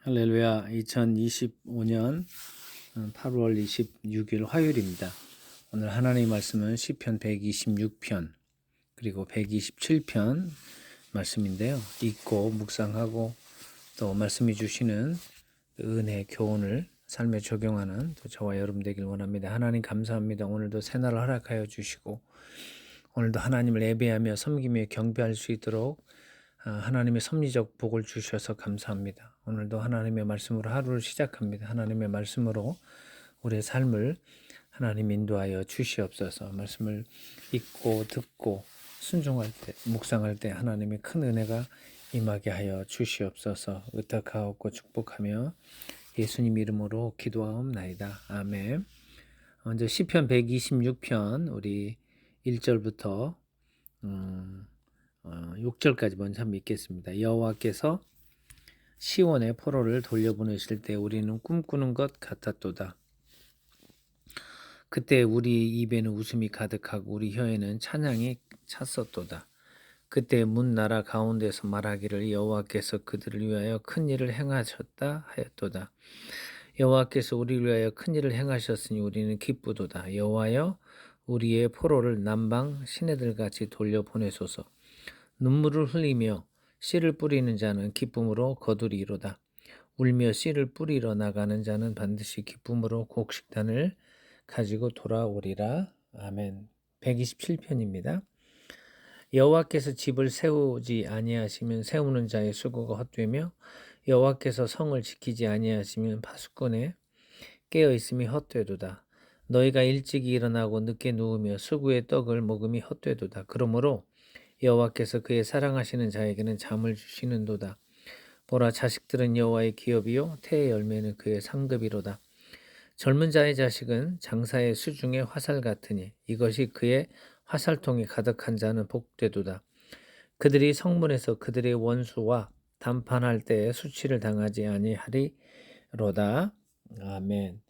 할렐루야. 2025년 8월 26일 화요일입니다. 오늘 하나님의 말씀은 시편 126편 그리고 127편 말씀인데요. 읽고 묵상하고 또 말씀이 주시는 은혜 교훈을 삶에 적용하는 또 저와 여러분 되길 원합니다. 하나님 감사합니다. 오늘도 새날을 허락하여 주시고 오늘도 하나님을 예배하며 섬기며 경배할 수 있도록 하나님의 섭리적 복을 주셔서 감사합니다. 오늘도 하나님의 말씀으로 하루를 시작합니다. 하나님의 말씀으로 우리의 삶을 하나님 인도하여 주시옵소서. 말씀을 읽고 듣고 순종할 때, 묵상할 때 하나님의 큰 은혜가 임하게 하여 주시옵소서. 의탁하옵고 축복하며 예수님 이름으로 기도하옵나이다. 아멘. 먼저 시편 126편 우리 1절부터 6절까지 먼저 한번 읽겠습니다. 여호와께서 시온의 포로를 돌려보내실 때 우리는 꿈꾸는 것 같았도다. 그때 우리 입에는 웃음이 가득하고 우리 혀에는 찬양이 찼었도다. 그때 문 나라 가운데서 말하기를 여호와께서 그들을 위하여 큰 일을 행하셨다 하였도다. 여호와께서 우리를 위하여 큰 일을 행하셨으니 우리는 기쁘도다. 여호와여 우리의 포로를 남방 시내들같이 돌려보내소서. 눈물을 흘리며 씨를 뿌리는 자는 기쁨으로 거두리로다. 울며 씨를 뿌리러 나가는 자는 반드시 기쁨으로 곡식단을 가지고 돌아오리라. 아멘. 127편입니다. 여호와께서 집을 세우지 아니하시면 세우는 자의 수고가 헛되며 여호와께서 성을 지키지 아니하시면 파수꾼의 깨어있음이 헛되도다. 너희가 일찍이 일어나고 늦게 누우며 수구의 떡을 먹음이 헛되도다. 그러므로 여호와께서 그의 사랑하시는 자에게는 잠을 주시는도다. 보라, 자식들은 여호와의 기업이요 태의 열매는 그의 상급이로다. 젊은 자의 자식은 장사의 수중의 화살 같으니 이것이 그의 화살통이 가득한 자는 복되도다. 그들이 성문에서 그들의 원수와 담판할 때에 수치를 당하지 아니하리로다. 아멘.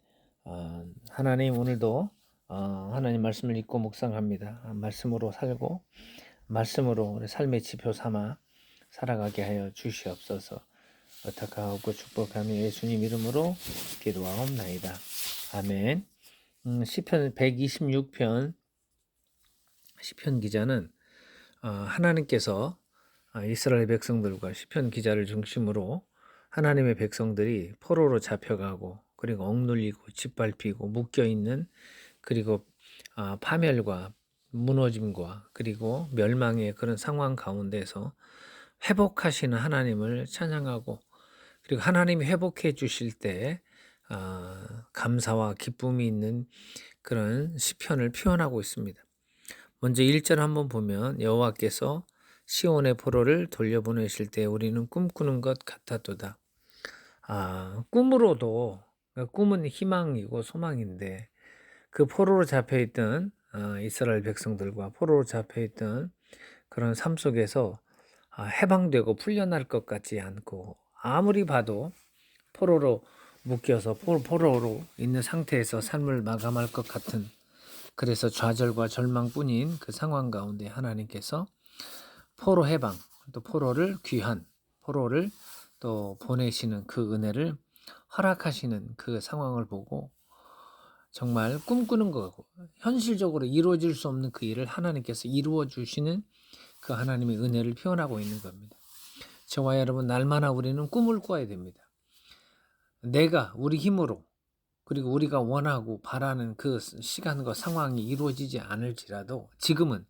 하나님 오늘도 하나님 말씀을 읽고 묵상합니다. 말씀으로 살고 말씀으로 우리 삶의 지표 삼아 살아가게 하여 주시옵소서. 의탁하옵고 축복하며 예수님 이름으로 기도하옵나이다. 아멘. 시편 126편 시편 기자는 하나님께서 이스라엘 백성들과 시편 기자를 중심으로 하나님의 백성들이 포로로 잡혀가고 그리고 억눌리고 짓밟히고 묶여있는 그리고 파멸과 무너짐과 그리고 멸망의 그런 상황 가운데서 회복하시는 하나님을 찬양하고 그리고 하나님이 회복해 주실 때 감사와 기쁨이 있는 그런 시편을 표현하고 있습니다. 먼저 1절 한번 보면 여호와께서 시온의 포로를 돌려보내실 때 우리는 꿈꾸는 것 같았도다. 꿈으로도 꿈은 희망이고 소망인데 그 포로로 잡혀있던 이스라엘 백성들과 포로로 잡혀있던 그런 삶 속에서 해방되고 풀려날 것 같지 않고 아무리 봐도 포로로 묶여서 포로로 있는 상태에서 삶을 마감할 것 같은 그래서 좌절과 절망뿐인 그 상황 가운데 하나님께서 포로 해방 또 포로를 귀한 포로를 또 보내시는 그 은혜를 허락하시는 그 상황을 보고 정말 꿈꾸는 거고 현실적으로 이루어질 수 없는 그 일을 하나님께서 이루어 주시는 그 하나님의 은혜를 표현하고 있는 겁니다. 저와 여러분 날마다 우리는 꿈을 꿔야 됩니다. 내가 우리 힘으로 그리고 우리가 원하고 바라는 그 시간과 상황이 이루어지지 않을지라도 지금은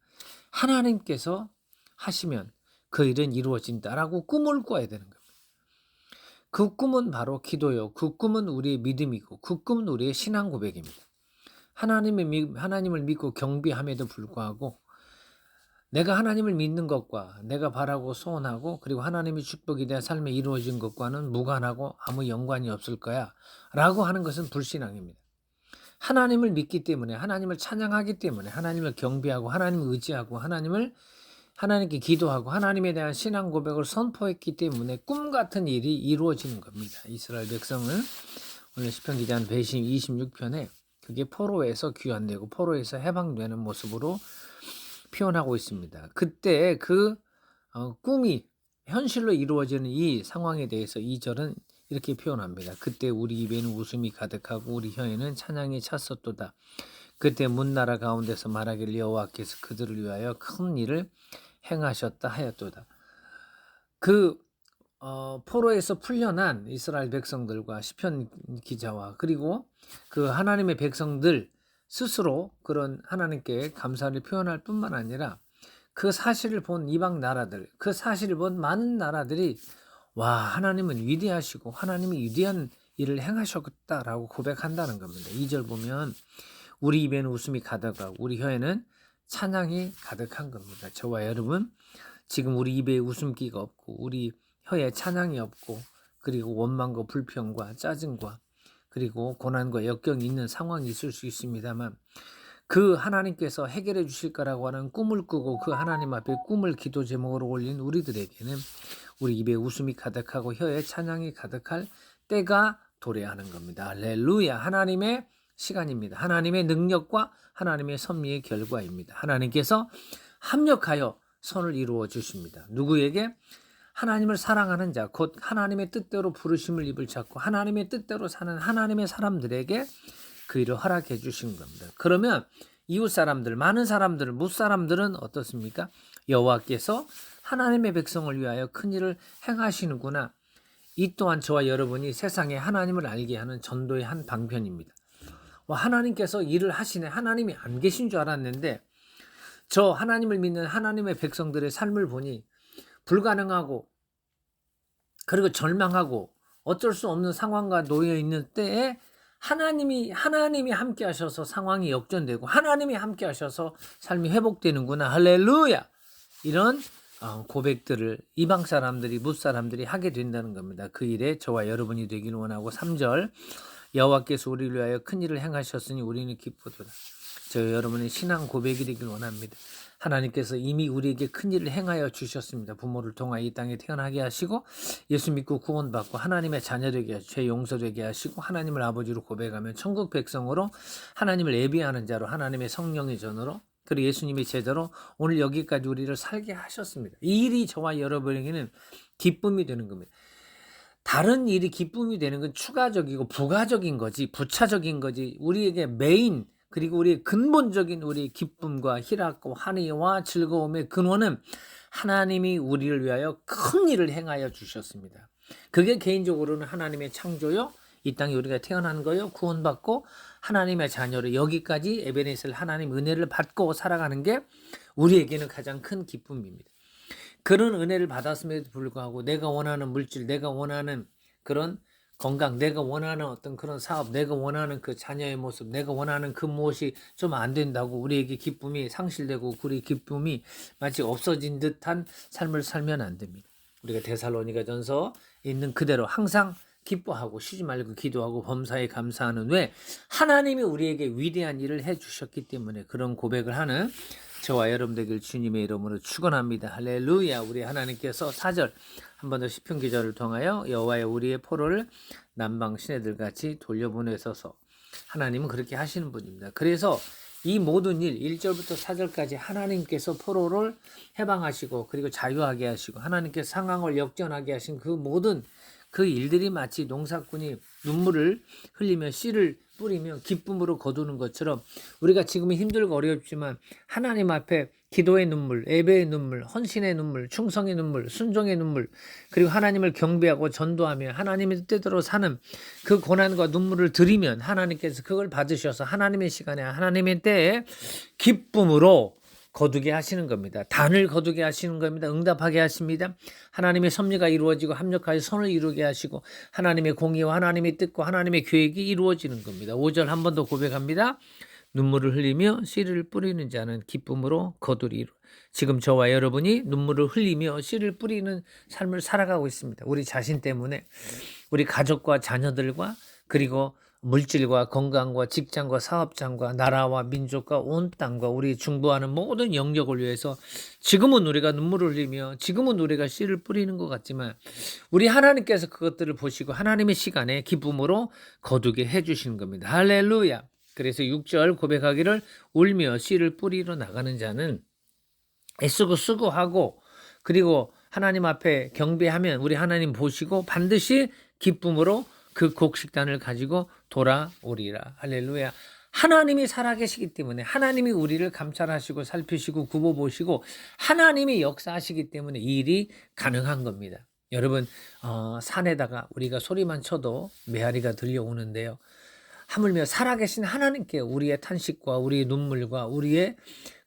하나님께서 하시면 그 일은 이루어진다라고 꿈을 꿔야 되는 겁니다. 그 꿈은 바로 기도요. 그 꿈은 우리의 믿음이고 그 꿈은 우리의 신앙 고백입니다. 하나님을 믿고 경배함에도 불구하고 내가 하나님을 믿는 것과 내가 바라고 소원하고 그리고 하나님의 축복이 내 삶에 이루어진 것과는 무관하고 아무 연관이 없을 거야 라고 하는 것은 불신앙입니다. 하나님을 믿기 때문에 하나님을 찬양하기 때문에 하나님을 경배하고 하나님을 의지하고 하나님께 기도하고 하나님에 대한 신앙 고백을 선포했기 때문에 꿈 같은 일이 이루어지는 겁니다. 이스라엘 백성은 오늘 시편 기자는 126편에 그게 포로에서 귀환되고 포로에서 해방되는 모습으로 표현하고 있습니다. 그때 그 꿈이 현실로 이루어지는 이 상황에 대해서 2절은 이렇게 표현합니다. 그때 우리 입에는 웃음이 가득하고 우리 혀에는 찬양이 찼었도다. 그때 문나라 가운데서 말하기를 여호와께서 그들을 위하여 큰 일을 행하셨다 하였도다. 그 포로에서 풀려난 이스라엘 백성들과 시편 기자와 그리고 그 하나님의 백성들 스스로 그런 하나님께 감사를 표현할 뿐만 아니라 그 사실을 본 이방 나라들, 그 사실을 본 많은 나라들이 와, 하나님은 위대하시고 하나님이 위대한 일을 행하셨다라고 고백한다는 겁니다. 2절 보면 우리 입에는 웃음이 가득하고 우리 혀에는 찬양이 가득한 겁니다. 저와 여러분, 지금 우리 입에 웃음기가 없고 우리 혀에 찬양이 없고 그리고 원망과 불평과 짜증과 그리고 고난과 역경이 있는 상황이 있을 수 있습니다만 그 하나님께서 해결해 주실 거라고 하는 꿈을 꾸고 그 하나님 앞에 꿈을 기도 제목으로 올린 우리들에게는 우리 입에 웃음이 가득하고 혀에 찬양이 가득할 때가 도래하는 겁니다. 할렐루야. 하나님의 시간입니다. 하나님의 능력과 하나님의 섭리의 결과입니다. 하나님께서 합력하여 선을 이루어 주십니다. 누구에게? 하나님을 사랑하는 자, 곧 하나님의 뜻대로 부르심을 입을 찾고 하나님의 뜻대로 사는 하나님의 사람들에게 그 일을 허락해 주신 겁니다. 그러면 이웃 사람들, 많은 사람들, 뭇 사람들은 어떻습니까? 여호와께서 하나님의 백성을 위하여 큰 일을 행하시는구나. 이 또한 저와 여러분이 세상에 하나님을 알게 하는 전도의 한 방편입니다. 하나님께서 일을 하시네. 하나님이 안 계신 줄 알았는데 저 하나님을 믿는 하나님의 백성들의 삶을 보니 불가능하고 그리고 절망하고 어쩔 수 없는 상황과 놓여 있는 때에 하나님이 함께 하셔서 상황이 역전되고 하나님이 함께 하셔서 삶이 회복되는구나. 할렐루야. 이런 고백들을 이방 사람들이 뭇 사람들이 하게 된다는 겁니다. 그 일에 저와 여러분이 되길 원하고 3절 여호와께서 우리를 위하여 큰 일을 행하셨으니 우리는 기쁘도다. 저 여러분의 신앙 고백이 되길 원합니다. 하나님께서 이미 우리에게 큰 일을 행하여 주셨습니다. 부모를 통하여 이 땅에 태어나게 하시고 예수 믿고 구원받고 하나님의 자녀되게 하시고 죄 용서되게 하시고 하나님을 아버지로 고백하면 천국 백성으로 하나님을 예비하는 자로 하나님의 성령의 전으로 그리고 예수님의 제자로 오늘 여기까지 우리를 살게 하셨습니다. 이 일이 저와 여러분에게는 기쁨이 되는 겁니다. 다른 일이 기쁨이 되는 건 추가적이고 부가적인 거지 부차적인 거지 우리에게 메인 그리고 우리의 근본적인 우리의 기쁨과 희락과 환희와 즐거움의 근원은 하나님이 우리를 위하여 큰 일을 행하여 주셨습니다. 그게 개인적으로는 하나님의 창조요, 이 땅에 우리가 태어난 거요, 구원받고 하나님의 자녀로 여기까지 에베네셀 하나님 은혜를 받고 살아가는 게 우리에게는 가장 큰 기쁨입니다. 그런 은혜를 받았음에도 불구하고 내가 원하는 물질, 내가 원하는 그런 건강, 내가 원하는 어떤 그런 사업, 내가 원하는 그 자녀의 모습, 내가 원하는 그 무엇이 좀 안 된다고 우리에게 기쁨이 상실되고 우리 기쁨이 마치 없어진 듯한 삶을 살면 안 됩니다. 우리가 데살로니가전서 있는 그대로 항상 기뻐하고 쉬지 말고 기도하고 범사에 감사하는 왜 하나님이 우리에게 위대한 일을 해주셨기 때문에 그런 고백을 하는 저와 여러분 되길 주님의 이름으로 축원합니다. 할렐루야. 우리 하나님께서 4절 한 번 더 시편 기자를 통하여 여호와의 우리의 포로를 남방 시내들 같이 돌려보내소서. 하나님은 그렇게 하시는 분입니다. 그래서 이 모든 일 1절부터 4절까지 하나님께서 포로를 해방하시고 그리고 자유하게 하시고 하나님께서 상황을 역전하게 하신 그 모든 그 일들이 마치 농사꾼이 눈물을 흘리며 씨를 뿌리며 기쁨으로 거두는 것처럼 우리가 지금은 힘들고 어렵지만 하나님 앞에 기도의 눈물, 예배의 눈물, 헌신의 눈물, 충성의 눈물, 순종의 눈물 그리고 하나님을 경배하고 전도하며 하나님의 뜻대로 사는 그 고난과 눈물을 드리면 하나님께서 그걸 받으셔서 하나님의 시간에 하나님의 때에 기쁨으로 거두게 하시는 겁니다. 단을 거두게 하시는 겁니다. 응답하게 하십니다. 하나님의 섭리가 이루어지고 합력하여 선을 이루게 하시고 하나님의 공의와 하나님의 뜻과 하나님의 계획이 이루어지는 겁니다. 5절 한 번 더 고백합니다. 눈물을 흘리며 씨를 뿌리는 자는 기쁨으로 거두리로. 지금 저와 여러분이 눈물을 흘리며 씨를 뿌리는 삶을 살아가고 있습니다. 우리 자신 때문에 우리 가족과 자녀들과 그리고 물질과 건강과 직장과 사업장과 나라와 민족과 온 땅과 우리 중보하는 모든 영역을 위해서 지금은 우리가 눈물을 흘리며 지금은 우리가 씨를 뿌리는 것 같지만 우리 하나님께서 그것들을 보시고 하나님의 시간에 기쁨으로 거두게 해주시는 겁니다. 할렐루야. 그래서 6절 고백하기를 울며 씨를 뿌리러 나가는 자는 애쓰고 수고하고 그리고 하나님 앞에 경배하면 우리 하나님 보시고 반드시 기쁨으로 그 곡식단을 가지고 돌아오리라. 할렐루야. 하나님이 살아계시기 때문에 하나님이 우리를 감찰하시고 살피시고 굽어보시고 하나님이 역사하시기 때문에 이 일이 가능한 겁니다. 여러분, 산에다가 우리가 소리만 쳐도 메아리가 들려오는데요. 하물며 살아계신 하나님께 우리의 탄식과 우리의 눈물과 우리의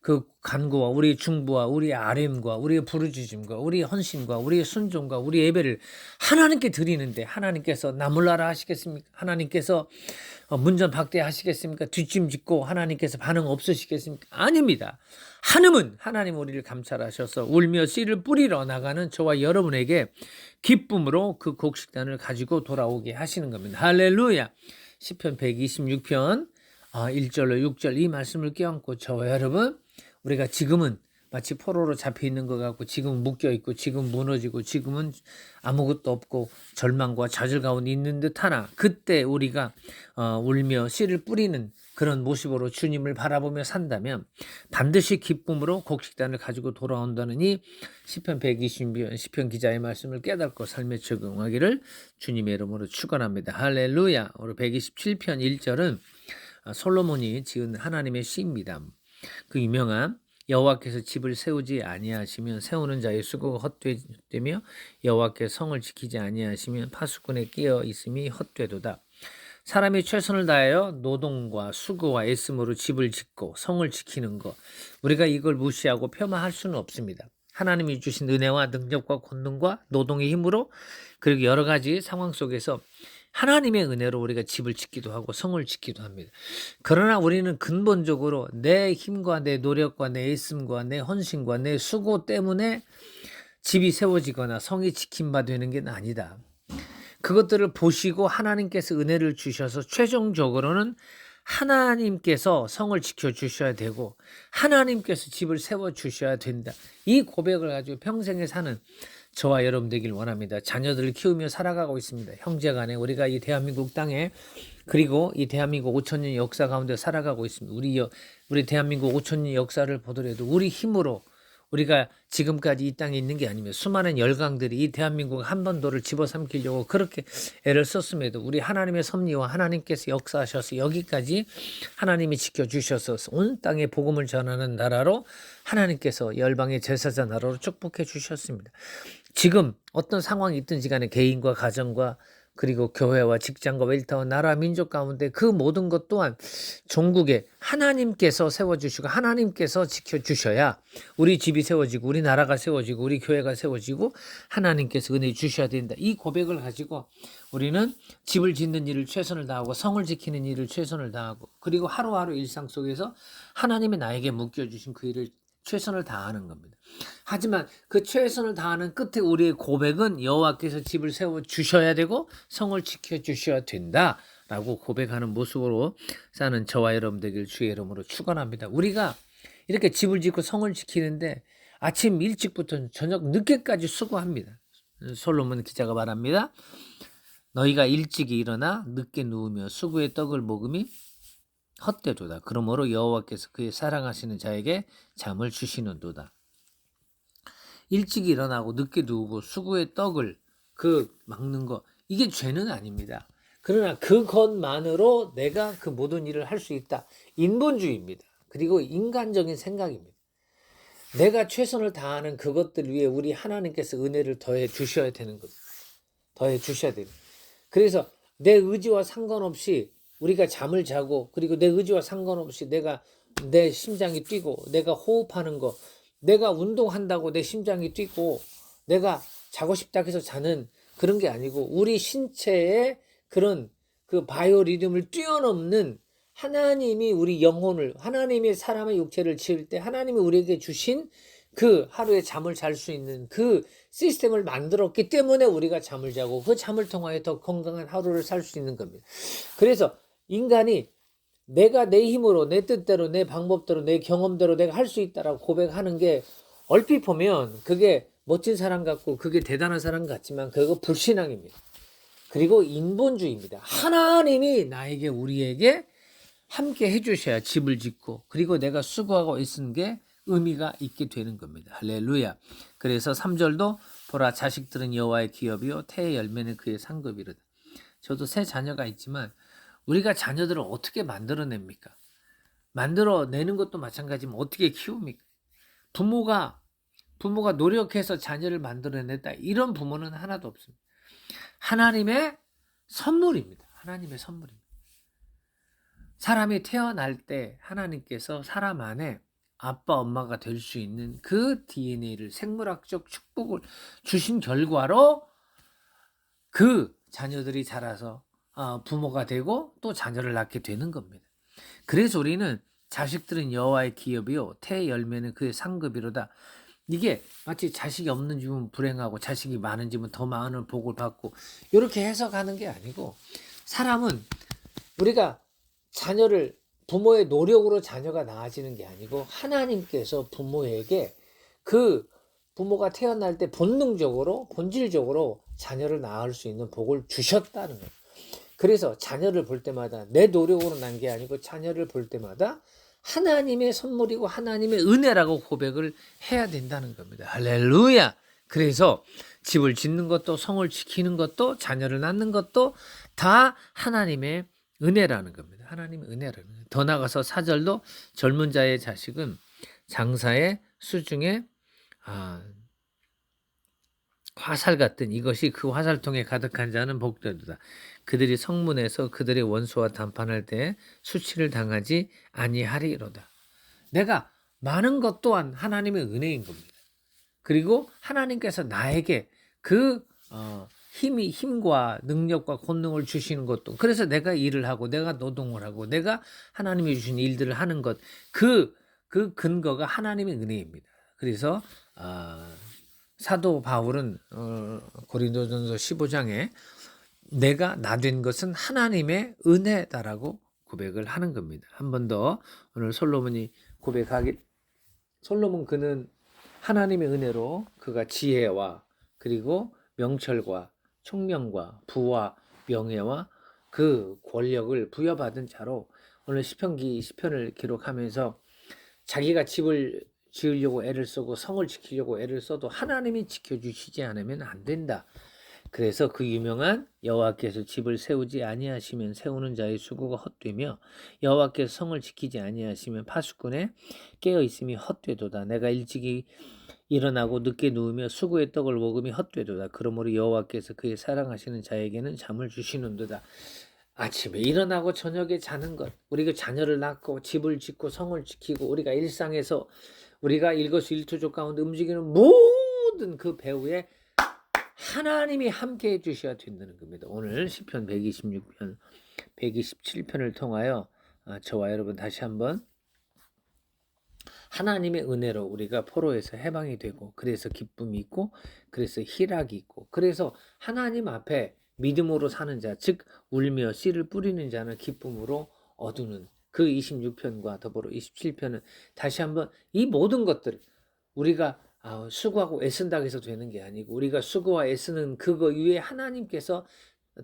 그 간구와 우리의 중부와 우리의 아뢰음과 우리의 부르짖음과 우리의 헌신과 우리의 순종과 우리의 예배를 하나님께 드리는데 하나님께서 나몰라라 하시겠습니까? 하나님께서 문전박대 하시겠습니까? 뒷짐짓고 하나님께서 반응 없으시겠습니까? 아닙니다. 하나님 우리를 감찰하셔서 울며 씨를 뿌리러 나가는 저와 여러분에게 기쁨으로 그 곡식단을 가지고 돌아오게 하시는 겁니다. 할렐루야. 시편 126편 1절로 6절 이 말씀을 껴안고 저와 여러분, 우리가 지금은 마치 포로로 잡혀 있는 것 같고 지금 묶여 있고 지금 무너지고 지금은 아무것도 없고 절망과 좌절 가운데 있는 듯하나 그때 우리가 울며 씨를 뿌리는 그런 모습으로 주님을 바라보며 산다면 반드시 기쁨으로 곡식단을 가지고 돌아온다는 이 시편 120편 시편 기자의 말씀을 깨닫고 삶에 적용하기를 주님의 이름으로 축원합니다. 할렐루야. 우리 127편 1절은 솔로몬이 지은 하나님의 시입니다. 그 유명한 여호와께서 집을 세우지 아니하시면 세우는 자의 수고가 헛되며 여호와께서 성을 지키지 아니하시면 파수꾼에 끼어 있음이 헛되도다. 사람이 최선을 다하여 노동과 수고와 애씀으로 집을 짓고 성을 지키는 것, 우리가 이걸 무시하고 폄하할 수는 없습니다. 하나님이 주신 은혜와 능력과 권능과 노동의 힘으로 그리고 여러 가지 상황 속에서 하나님의 은혜로 우리가 집을 짓기도 하고 성을 짓기도 합니다. 그러나 우리는 근본적으로 내 힘과 내 노력과 내 애씀과 내 헌신과 내 수고 때문에 집이 세워지거나 성이 지킨 바 되는 게 아니다. 그것들을 보시고 하나님께서 은혜를 주셔서 최종적으로는 하나님께서 성을 지켜주셔야 되고 하나님께서 집을 세워주셔야 된다. 이 고백을 가지고 평생에 사는 저와 여러분 되길 원합니다. 자녀들을 키우며 살아가고 있습니다. 형제간에 우리가 이 대한민국 땅에 그리고 이 대한민국 5천년 역사 가운데 살아가고 있습니다. 우리 대한민국 5천년 역사를 보더라도 우리 힘으로 우리가 지금까지 이 땅에 있는 게 아니면 수많은 열강들이 이 대한민국 한반도를 집어삼키려고 그렇게 애를 썼음에도 우리 하나님의 섭리와 하나님께서 역사하셔서 여기까지 하나님이 지켜주셔서 온 땅에 복음을 전하는 나라로 하나님께서 열방의 제사자 나라로 축복해 주셨습니다. 지금 어떤 상황이 있든지 간에 개인과 가정과 그리고 교회와 직장과 웰타와 나라 민족 가운데 그 모든 것 또한 종국에 하나님께서 세워주시고 하나님께서 지켜주셔야 우리 집이 세워지고 우리 나라가 세워지고 우리 교회가 세워지고 하나님께서 은혜 주셔야 된다. 이 고백을 가지고 우리는 집을 짓는 일을 최선을 다하고 성을 지키는 일을 최선을 다하고 그리고 하루하루 일상 속에서 하나님이 나에게 묶여주신 그 일을 최선을 다하는 겁니다. 하지만 그 최선을 다하는 끝에 우리의 고백은 여호와께서 집을 세워 주셔야 되고 성을 지켜 주셔야 된다라고 고백하는 모습으로 사는 저와 여러분 되길 주의 이름으로 축원합니다. 우리가 이렇게 집을 짓고 성을 지키는데 아침 일찍부터 저녁 늦게까지 수고합니다. 솔로몬 기자가 말합니다. 너희가 일찍이 일어나 늦게 누우며 수고의 떡을 먹음이 헛되도다. 그러므로 여호와께서 그의 사랑하시는 자에게 잠을 주시는도다. 일찍 일어나고 늦게 누우고 수고의 떡을 막는 거 이게 죄는 아닙니다. 그러나 그것만으로 내가 그 모든 일을 할 수 있다. 인본주의입니다. 그리고 인간적인 생각입니다. 내가 최선을 다하는 그것들 위해 우리 하나님께서 은혜를 더해 주셔야 되는 겁니다. 더해 주셔야 됩니다. 그래서 내 의지와 상관없이 우리가 잠을 자고 그리고 내 의지와 상관없이 내 심장이 뛰고 내가 호흡하는 거 내가 운동한다고 내 심장이 뛰고 내가 자고 싶다 해서 자는 그런 게 아니고 우리 신체의 그런 그 바이오리듬을 뛰어넘는 하나님이 우리 영혼을 하나님이 사람의 육체를 지을 때 하나님이 우리에게 주신 그 하루에 잠을 잘 수 있는 그 시스템을 만들었기 때문에 우리가 잠을 자고 그 잠을 통하여 더 건강한 하루를 살 수 있는 겁니다. 그래서 인간이 내가 내 힘으로 내 뜻대로 내 방법대로 내 경험대로 내가 할 수 있다라고 고백하는 게 얼핏 보면 그게 멋진 사람 같고 그게 대단한 사람 같지만 그거 불신앙입니다. 그리고 인본주의입니다. 하나님이 나에게 우리에게 함께 해주셔야 집을 짓고 그리고 내가 수고하고 있는 게 의미가 있게 되는 겁니다. 할렐루야. 그래서 3절도 보라 자식들은 여호와의 기업이요 태의 열매는 그의 상급이로다. 저도 새 자녀가 있지만 우리가 자녀들을 어떻게 만들어냅니까? 만들어내는 것도 마찬가지면 어떻게 키웁니까? 부모가 노력해서 자녀를 만들어냈다. 이런 부모는 하나도 없습니다. 하나님의 선물입니다. 하나님의 선물입니다. 사람이 태어날 때 하나님께서 사람 안에 아빠, 엄마가 될 수 있는 그 DNA를 생물학적 축복을 주신 결과로 그 자녀들이 자라서 부모가 되고 또 자녀를 낳게 되는 겁니다. 그래서 우리는 자식들은 여호와의 기업이요 태의 열매는 그의 상급이로다. 이게 마치 자식이 없는 집은 불행하고 자식이 많은 집은 더 많은 복을 받고 이렇게 해석하는 게 아니고, 사람은 우리가 자녀를 부모의 노력으로 자녀가 나아지는 게 아니고 하나님께서 부모에게 그 부모가 태어날 때 본질적으로 자녀를 낳을 수 있는 복을 주셨다는 거예요. 그래서 자녀를 볼 때마다 내 노력으로 난 게 아니고 자녀를 볼 때마다 하나님의 선물이고 하나님의 은혜라고 고백을 해야 된다는 겁니다. 할렐루야. 그래서 집을 짓는 것도 성을 지키는 것도 자녀를 낳는 것도 다 하나님의 은혜라는 겁니다. 하나님의 은혜라는 거예요. 더 나아가서 4절도 젊은 자의 자식은 장사의 수중에 화살 같은 이것이 그 화살통에 가득한 자는 복되도다. 그들이 성문에서 그들의 원수와談판할 때 수치를 당하지 아니하리로다. 내가 많은 것 또한 하나님의 은혜인 겁니다. 그리고 하나님께서 나에게 그 힘과 능력과 권능을 주시는 것도, 그래서 내가 일을 하고 내가 노동을 하고 내가 하나님이 주신 일들을 하는 것, 그 근거가 하나님의 은혜입니다. 그래서 사도 바울은 고린도전서 15장에 내가 나 된 것은 하나님의 은혜다라고 고백을 하는 겁니다. 한 번 더 오늘 솔로몬이 솔로몬 그는 하나님의 은혜로 그가 지혜와 그리고 명철과 총명과 부와 명예와 그 권력을 부여받은 자로 오늘 시편을 기록하면서 자기가 집을 지으려고 애를 쓰고 성을 지키려고 애를 써도 하나님이 지켜주시지 않으면 안 된다. 그래서 그 유명한 여호와께서 집을 세우지 아니하시면 세우는 자의 수고가 헛되며 여호와께서 성을 지키지 아니하시면 파수꾼의 깨어 있음이 헛되도다. 내가 일찍이 일어나고 늦게 누우며 수고의 떡을 먹음이 헛되도다. 그러므로 여호와께서 그의 사랑하시는 자에게는 잠을 주시는도다. 아침에 일어나고 저녁에 자는 것, 우리가 자녀를 낳고 집을 짓고 성을 지키고 우리가 일상에서 우리가 일거수일투족 가운데 움직이는 모든 그 배후에 하나님이 함께 해주셔야 된다는 겁니다. 오늘 시편 126편, 127편을 통하여 저와 여러분 다시 한번 하나님의 은혜로 우리가 포로에서 해방이 되고, 그래서 기쁨이 있고, 그래서 희락이 있고, 그래서 하나님 앞에 믿음으로 사는 자, 즉 울며 씨를 뿌리는 자는 기쁨으로 얻는 그 26편과 더불어 27편은 다시 한번 이 모든 것들 우리가 수고하고 애쓴다고 해서 되는 게 아니고, 우리가 수고와 애쓰는 그거 위에 하나님께서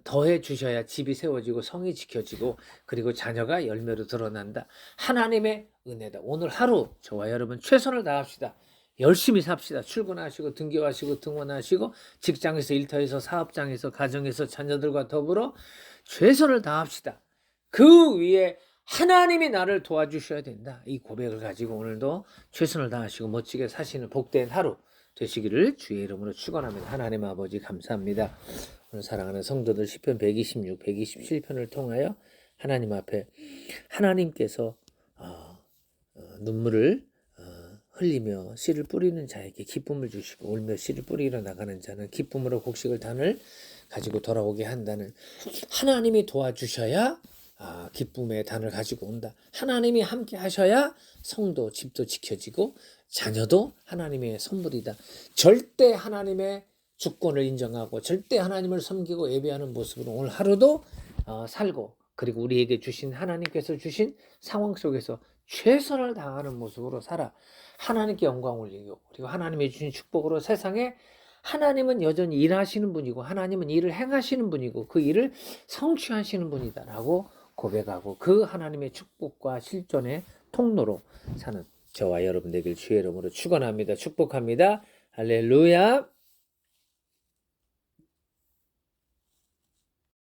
더해 주셔야 집이 세워지고 성이 지켜지고 그리고 자녀가 열매로 드러난다. 하나님의 은혜다. 오늘 하루 저와 여러분 최선을 다합시다. 열심히 삽시다. 출근하시고 등교하시고 등원하시고 직장에서 일터에서 사업장에서 가정에서 자녀들과 더불어 최선을 다합시다. 그 위에 하나님이 나를 도와주셔야 된다. 이 고백을 가지고 오늘도 최선을 다하시고 멋지게 사시는 복된 하루 되시기를 주의 이름으로 축원합니다. 하나님 아버지 감사합니다. 오늘 사랑하는 성도들 시편 126, 127편을 통하여 하나님 앞에 하나님께서 눈물을 흘리며 씨를 뿌리는 자에게 기쁨을 주시고 울며 씨를 뿌리러 나가는 자는 기쁨으로 곡식을 단을 가지고 돌아오게 한다는, 하나님이 도와주셔야 기쁨의 단을 가지고 온다. 하나님이 함께 하셔야 성도 집도 지켜지고 자녀도 하나님의 선물이다. 절대 하나님의 주권을 인정하고 절대 하나님을 섬기고 예배하는 모습으로 오늘 하루도 살고, 그리고 우리에게 주신 하나님께서 주신 상황 속에서 최선을 다하는 모습으로 살아 하나님께 영광 올리고, 그리고 하나님이 주신 축복으로 세상에 하나님은 여전히 일하시는 분이고 하나님은 일을 행하시는 분이고 그 일을 성취하시는 분이다라고 고백하고 그 하나님의 축복과 실존의 통로로 사는 저와 여러분 되길 주의 이름으로 축원합니다. 축복합니다. 할렐루야.